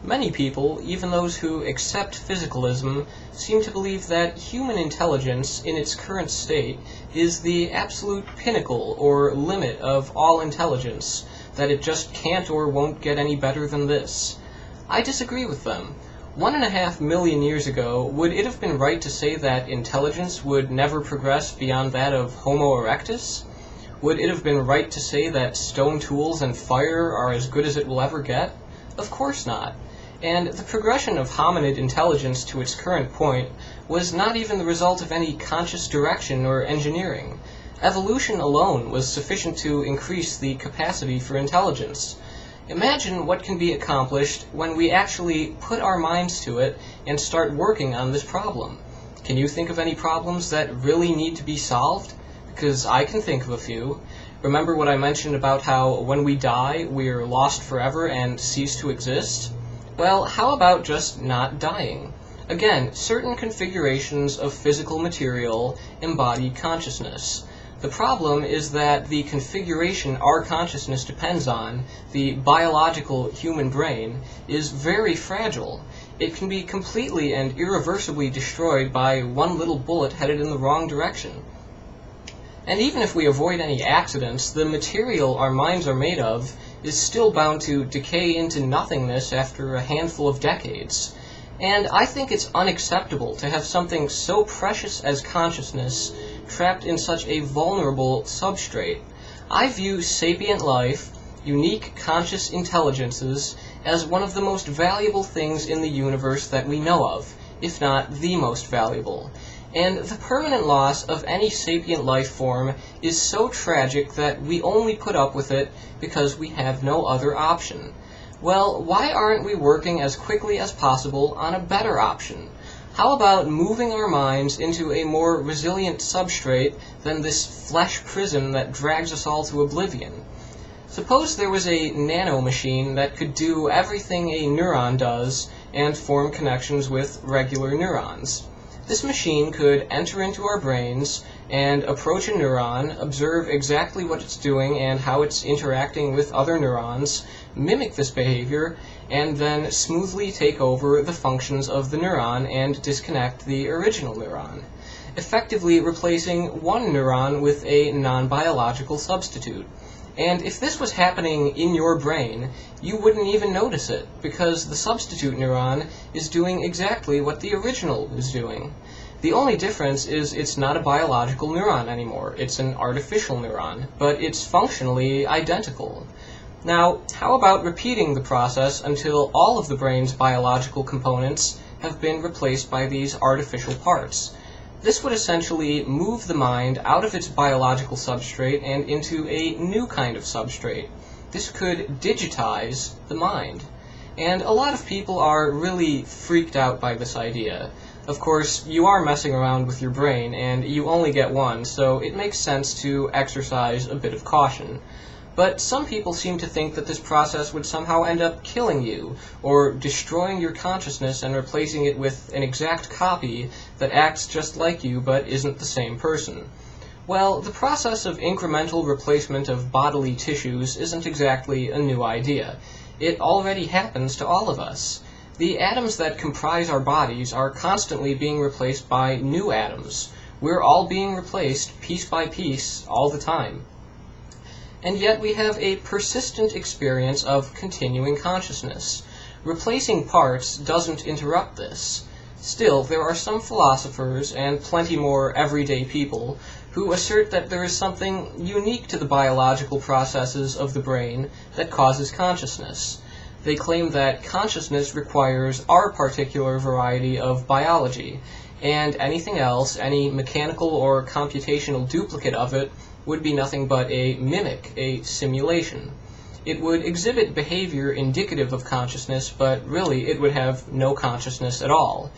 Many people, even those who accept physicalism, seem to believe that human intelligence in its current state is the absolute pinnacle or limit of all intelligence, that it just can't or won't get any better than this. I disagree with them. 1.5 million years ago, would it have been right to say that intelligence would never progress beyond that of Homo erectus? Would it have been right to say that stone tools and fire are as good as it will ever get? Of course not. And the progression of hominid intelligence to its current point was not even the result of any conscious direction or engineering. Evolution alone was sufficient to increase the capacity for intelligence. Imagine what can be accomplished when we actually put our minds to it and start working on this problem. Can you think of any problems that really need to be solved? Because I can think of a few. Remember what I mentioned about how when we die, we're lost forever and cease to exist? Well, how about just not dying? Again, certain configurations of physical material embody consciousness. The problem is that the configuration our consciousness depends on, the biological human brain, is very fragile. It can be completely and irreversibly destroyed by one little bullet headed in the wrong direction. And even if we avoid any accidents, the material our minds are made of is still bound to decay into nothingness after a handful of decades. And I think it's unacceptable to have something so precious as consciousness trapped in such a vulnerable substrate. I view sapient life, unique conscious intelligences, as one of the most valuable things in the universe that we know of, if not the most valuable. And the permanent loss of any sapient life form is so tragic that we only put up with it because we have no other option. Well, why aren't we working as quickly as possible on a better option? How about moving our minds into a more resilient substrate than this flesh prison that drags us all to oblivion? Suppose there was a nanomachine that could do everything a neuron does and form connections with regular neurons. This machine could enter into our brains and approach a neuron, observe exactly what it's doing and how it's interacting with other neurons, mimic this behavior, and then smoothly take over the functions of the neuron and disconnect the original neuron, effectively replacing one neuron with a non-biological substitute. And if this was happening in your brain, you wouldn't even notice it, because the substitute neuron is doing exactly what the original is doing. The only difference is it's not a biological neuron anymore, it's an artificial neuron, but it's functionally identical. Now, how about repeating the process until all of the brain's biological components have been replaced by these artificial parts? This would essentially move the mind out of its biological substrate and into a new kind of substrate. This could digitize the mind. And a lot of people are really freaked out by this idea. Of course, you are messing around with your brain, and you only get one, so it makes sense to exercise a bit of caution. But some people seem to think that this process would somehow end up killing you, or destroying your consciousness and replacing it with an exact copy that acts just like you but isn't the same person. Well, the process of incremental replacement of bodily tissues isn't exactly a new idea. It already happens to all of us. The atoms that comprise our bodies are constantly being replaced by new atoms. We're all being replaced piece by piece all the time. And yet we have a persistent experience of continuing consciousness. Replacing parts doesn't interrupt this. Still, there are some philosophers, and plenty more everyday people, who assert that there is something unique to the biological processes of the brain that causes consciousness. They claim that consciousness requires our particular variety of biology, and anything else, any mechanical or computational duplicate of it, would be nothing but a mimic, a simulation. It would exhibit behavior indicative of consciousness, but really it would have no consciousness at all.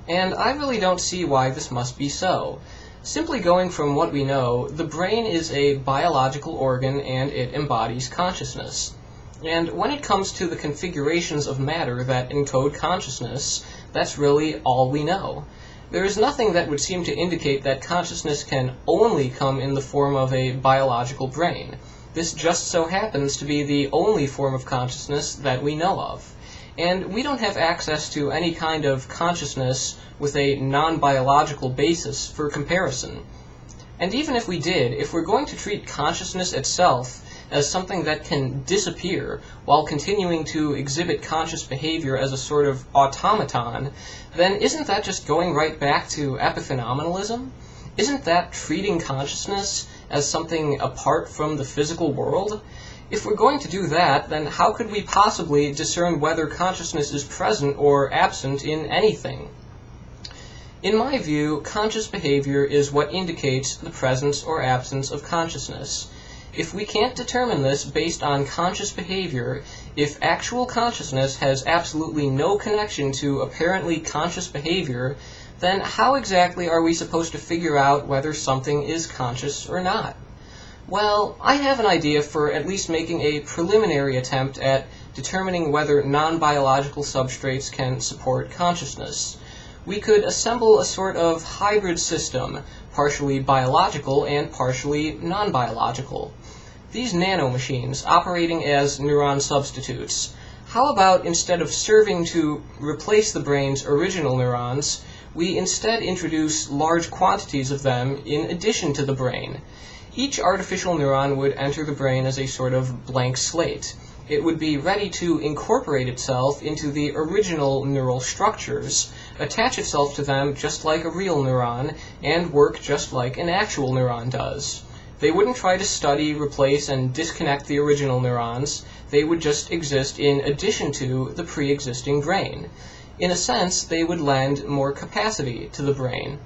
And I really don't see why this must be so. Simply going from what we know, the brain is a biological organ and it embodies consciousness. And when it comes to the configurations of matter that encode consciousness, that's really all we know. There is nothing that would seem to indicate that consciousness can only come in the form of a biological brain. This just so happens to be the only form of consciousness that we know of. and we don't have access to any kind of consciousness with a non-biological basis for comparison. And even if we did, if we're going to treat consciousness itself as something that can disappear while continuing to exhibit conscious behavior as a sort of automaton, then isn't that just going right back to epiphenomenalism? Isn't that treating consciousness as something apart from the physical world? If we're going to do that, then how could we possibly discern whether consciousness is present or absent in anything? In my view, conscious behavior is what indicates the presence or absence of consciousness. If we can't determine this based on conscious behavior, if actual consciousness has absolutely no connection to apparently conscious behavior, then how exactly are we supposed to figure out whether something is conscious or not? Well, I have an idea for at least making a preliminary attempt at determining whether non-biological substrates can support consciousness. We could assemble a sort of hybrid system, partially biological and partially non-biological. These nanomachines operating as neuron substitutes. How about instead of serving to replace the brain's original neurons, we instead introduce large quantities of them in addition to the brain? Each artificial neuron would enter the brain as a sort of blank slate. It would be ready to incorporate itself into the original neural structures, attach itself to them just like a real neuron, and work just like an actual neuron does. They wouldn't try to study, replace, and disconnect the original neurons. They would just exist in addition to the pre-existing brain. In a sense, they would lend more capacity to the brain.